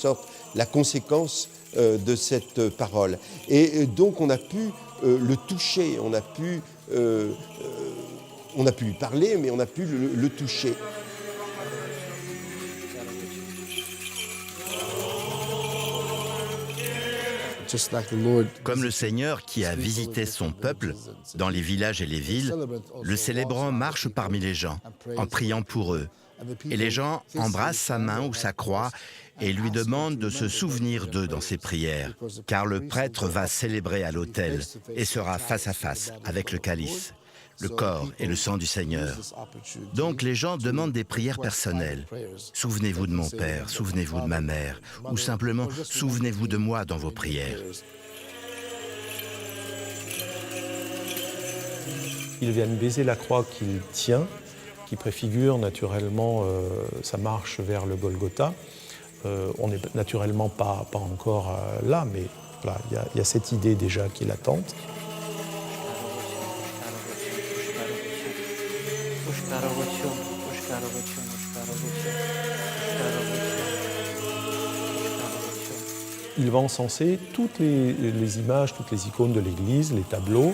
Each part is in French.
sorte la conséquence de cette parole. Et donc on a pu le toucher, on a pu lui parler, mais on a pu le toucher. Comme le Seigneur qui a visité son peuple dans les villages et les villes, le célébrant marche parmi les gens en priant pour eux. Et les gens embrassent sa main ou sa croix et lui demandent de se souvenir d'eux dans ses prières, car le prêtre va célébrer à l'autel et sera face à face avec le calice, le corps et le sang du Seigneur. Donc les gens demandent des prières personnelles. Souvenez-vous de mon père, souvenez-vous de ma mère, ou simplement souvenez-vous de moi dans vos prières. Ils viennent baiser la croix qu'il tient, qui préfigure naturellement sa marche vers le Golgotha. On n'est naturellement pas encore là, mais voilà, il y a cette idée déjà qui l'attente. Il va encenser toutes les images, toutes les icônes de l'Église, les tableaux.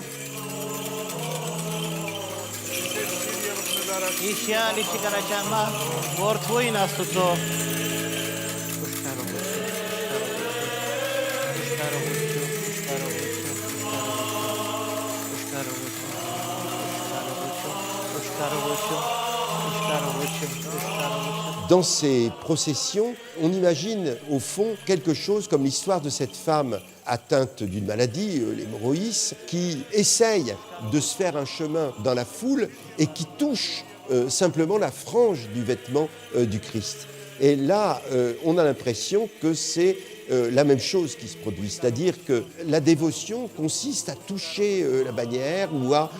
Dans ces processions, on imagine au fond quelque chose comme l'histoire de cette femme atteinte d'une maladie, l'hémorroïs, qui essaye de se faire un chemin dans la foule et qui touche simplement la frange du vêtement du Christ. Et là, on a l'impression que c'est la même chose qui se produit, c'est-à-dire que la dévotion consiste à toucher la bannière ou à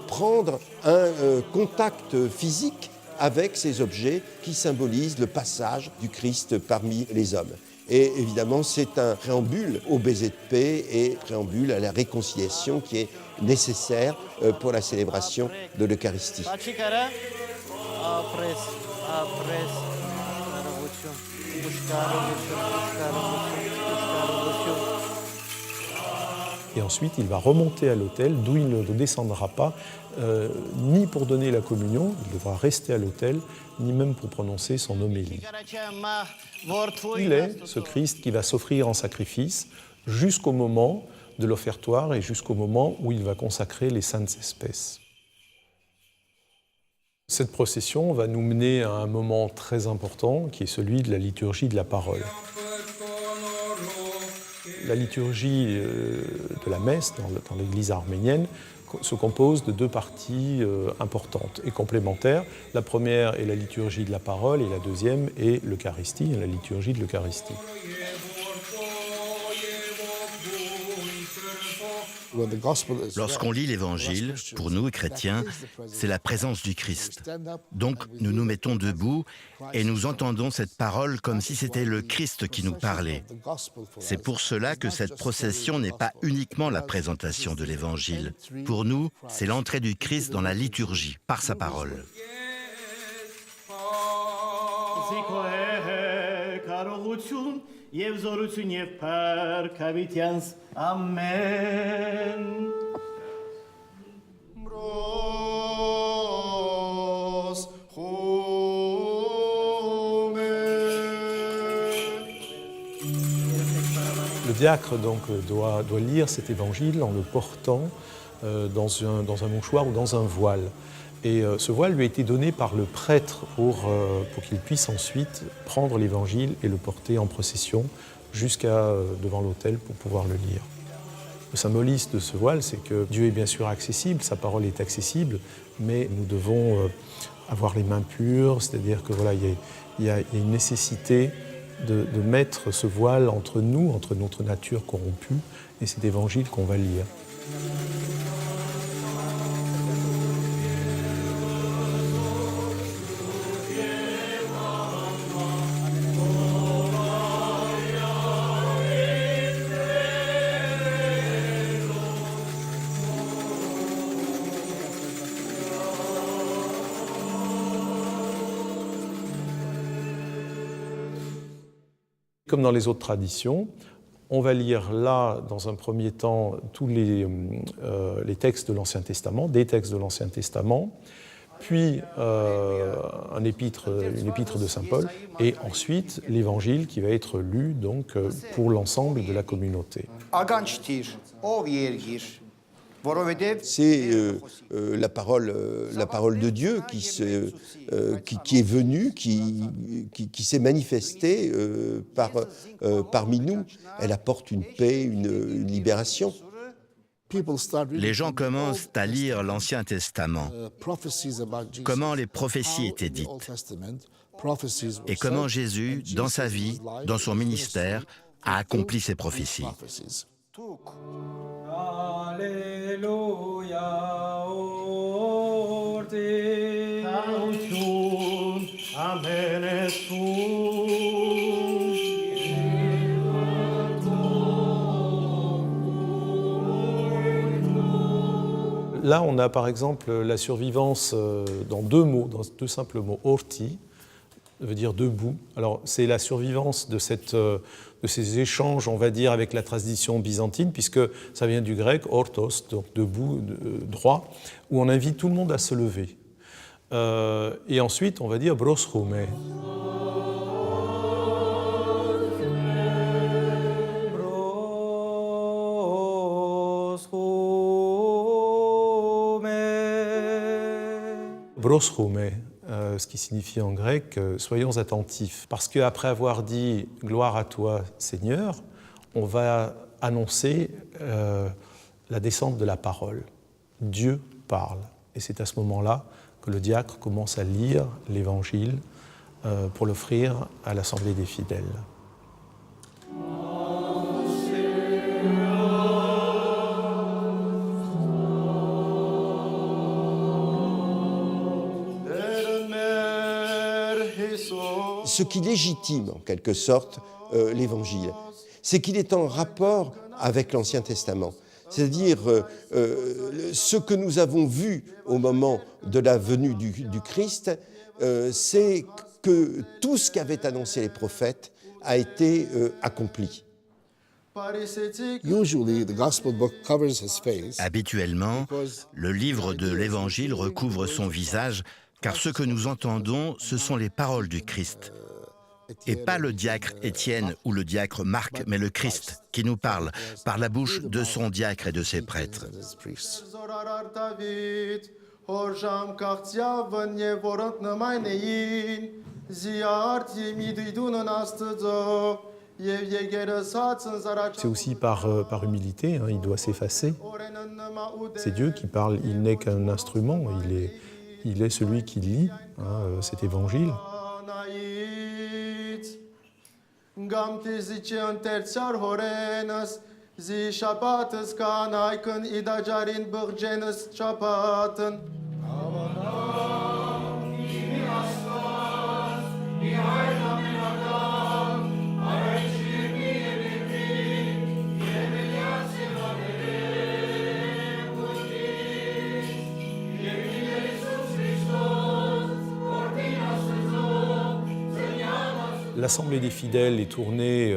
prendre un contact physique avec ces objets qui symbolisent le passage du Christ parmi les hommes. Et évidemment, c'est un préambule au baiser de paix et préambule à la réconciliation qui est nécessaire pour la célébration de l'Eucharistie. Et ensuite, il va remonter à l'autel, d'où il ne descendra pas, ni pour donner la communion, il devra rester à l'autel, ni même pour prononcer son homélie. Il est ce Christ qui va s'offrir en sacrifice jusqu'au moment de l'offertoire et jusqu'au moment où il va consacrer les saintes espèces. Cette procession va nous mener à un moment très important qui est celui de la liturgie de la parole. La liturgie de la messe dans l'Église arménienne se compose de deux parties importantes et complémentaires. La première est la liturgie de la parole et la deuxième est l'Eucharistie, la liturgie de l'Eucharistie. Lorsqu'on lit l'Évangile, pour nous, chrétiens, c'est la présence du Christ. Donc, nous nous mettons debout et nous entendons cette parole comme si c'était le Christ qui nous parlait. C'est pour cela que cette procession n'est pas uniquement la présentation de l'Évangile. Pour nous, c'est l'entrée du Christ dans la liturgie, par sa parole. Le diacre donc doit lire cet évangile en le portant dans un mouchoir ou dans un voile. Et ce voile lui a été donné par le prêtre pour qu'il puisse ensuite prendre l'évangile et le porter en procession jusqu'à devant l'autel pour pouvoir le lire. Le symbolisme de ce voile, c'est que Dieu est bien sûr accessible, sa parole est accessible, mais nous devons avoir les mains pures, c'est-à-dire que voilà, il y a une nécessité de mettre ce voile entre nous, entre notre nature corrompue et cet évangile qu'on va lire. Comme dans les autres traditions, on va lire là, dans un premier temps, tous les textes de l'Ancien Testament, des textes de l'Ancien Testament, puis une épître de Saint Paul, et ensuite l'Évangile qui va être lu donc, pour l'ensemble de la communauté. C'est la parole de Dieu qui est venue, qui s'est manifestée parmi nous. Elle apporte une paix, une libération. Les gens commencent à lire l'Ancien Testament, comment les prophéties étaient dites, et comment Jésus, dans sa vie, dans son ministère, a accompli ces prophéties. Alléluia, orte, amen, Là, on a par exemple la survivance dans deux mots, dans deux simples mots. Orti veut dire debout. Alors, c'est la survivance de ces échanges, on va dire, avec la tradition byzantine, puisque ça vient du grec, orthos, donc debout, droit, où on invite tout le monde à se lever. Et ensuite, on va dire broschome. Broschome, ce qui signifie en grec « soyons attentifs ». Parce qu'après avoir dit « gloire à toi, Seigneur », on va annoncer la descente de la parole. Dieu parle. Et c'est à ce moment-là que le diacre commence à lire l'Évangile pour l'offrir à l'Assemblée des fidèles. Ce qui légitime, en quelque sorte, l'Évangile, c'est qu'il est en rapport avec l'Ancien Testament. C'est-à-dire ce que nous avons vu au moment de la venue du Christ, c'est que tout ce qu'avaient annoncé les prophètes a été accompli. Habituellement, le livre de l'Évangile recouvre son visage, car ce que nous entendons, ce sont les paroles du Christ. Et pas le diacre Étienne ou le diacre Marc, mais le Christ qui nous parle par la bouche de son diacre et de ses prêtres. C'est aussi par humilité, hein, il doit s'effacer. C'est Dieu qui parle, il n'est qu'un instrument, il est celui qui lit cet évangile. L'Assemblée des fidèles est tournée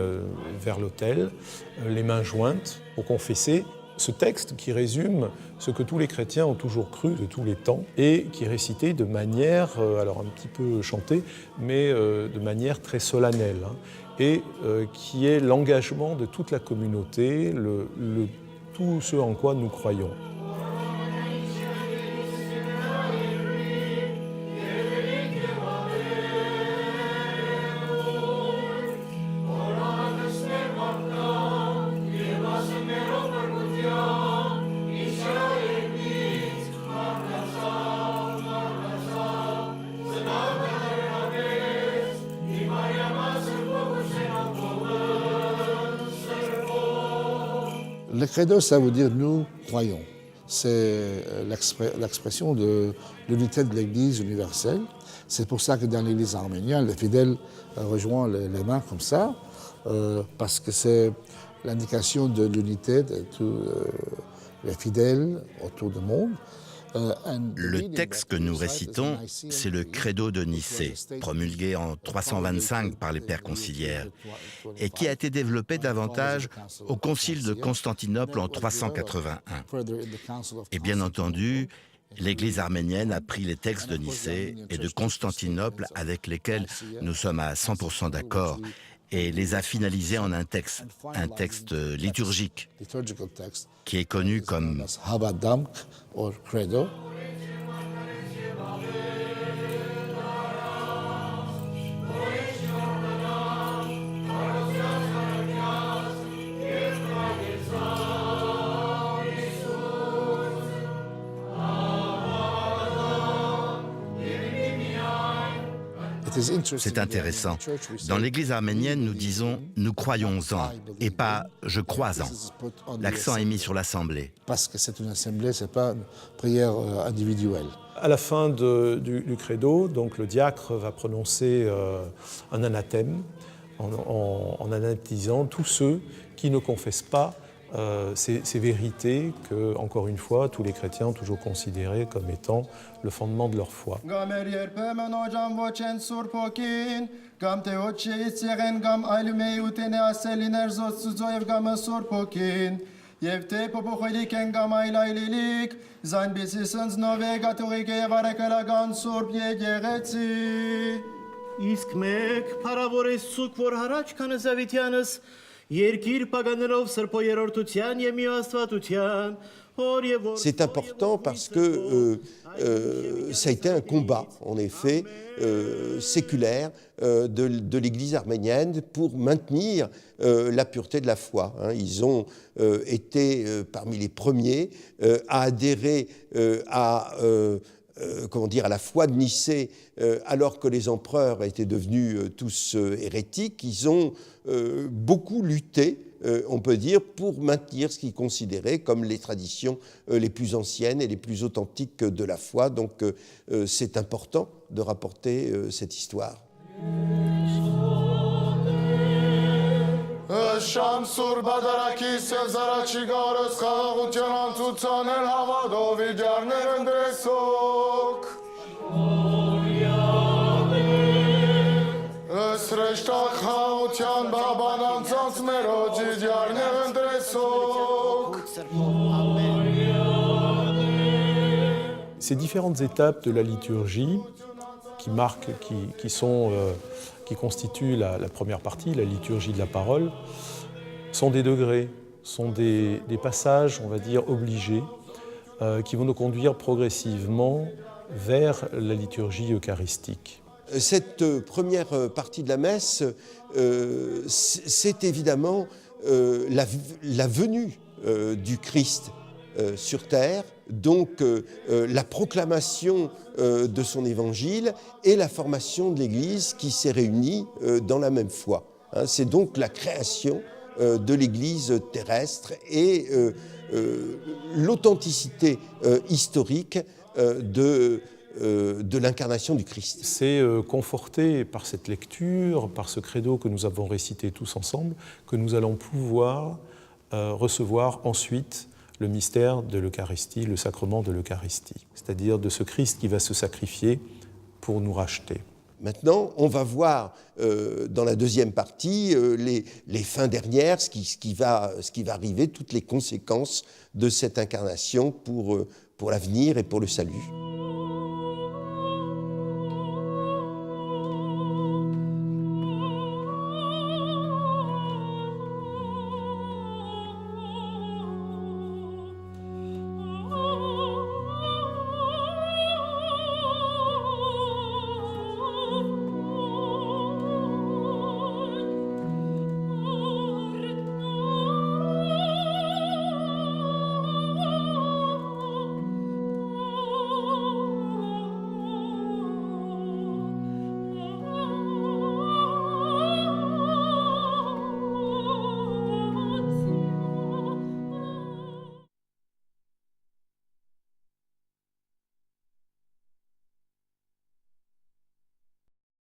vers l'autel, les mains jointes, pour confesser ce texte qui résume ce que tous les chrétiens ont toujours cru de tous les temps et qui est récité de manière, alors un petit peu chantée, mais de manière très solennelle, hein, et qui est l'engagement de toute la communauté, tout ce en quoi nous croyons. Le credo, ça veut dire « nous croyons ». C'est l'expression de l'unité de l'Église universelle. C'est pour ça que dans l'Église arménienne, les fidèles rejoignent les mains comme ça, parce que c'est l'indication de l'unité de tous les fidèles autour du monde. Le texte que nous récitons, c'est le Credo de Nicée, promulgué en 325 par les pères conciliaires, et qui a été développé davantage au Concile de Constantinople en 381. Et bien entendu, l'Église arménienne a pris les textes de Nicée et de Constantinople avec lesquels nous sommes à 100% d'accord et les a finalisés en un texte liturgique qui est connu comme Credo. C'est intéressant. Dans l'Église arménienne, nous disons « nous croyons en » et pas « je crois en ». L'accent est mis sur l'assemblée. Parce que c'est une assemblée, ce n'est pas une prière individuelle. À la fin du credo, donc, le diacre va prononcer un anathème en anathéisant tous ceux qui ne confessent pas ces vérités que, encore une fois, tous les chrétiens ont toujours considérées comme étant le fondement de leur foi. Իսկ մեկ փառավորես ցուկ որ հառաջ քանզավիտյանս երկիր պագաներով սրբո երրորդության եւ միաստվածության. C'est important parce que ça a été un combat, en effet, séculaire de l'Église arménienne pour maintenir la pureté de la foi. Ils ont été parmi les premiers à adhérer à la foi de Nicée, alors que les empereurs étaient devenus tous hérétiques. Ils ont beaucoup lutté, on peut dire, pour maintenir ce qu'ils considéraient comme les traditions les plus anciennes et les plus authentiques de la foi. Donc c'est important de rapporter cette histoire. Ces différentes étapes de la liturgie qui constituent la première partie, la liturgie de la parole, sont des degrés, sont des passages, on va dire, obligés, qui vont nous conduire progressivement vers la liturgie eucharistique. Cette première partie de la messe, c'est évidemment la venue du Christ sur terre, donc la proclamation de son évangile et la formation de l'Église qui s'est réunie dans la même foi. C'est donc la création de l'Église terrestre et l'authenticité historique de l'incarnation du Christ. C'est conforté par cette lecture, par ce credo que nous avons récité tous ensemble, que nous allons pouvoir recevoir ensuite le mystère de l'Eucharistie, le sacrement de l'Eucharistie, c'est-à-dire de ce Christ qui va se sacrifier pour nous racheter. Maintenant, on va voir dans la deuxième partie les fins dernières, ce qui va arriver, toutes les conséquences de cette incarnation pour l'avenir et pour le salut.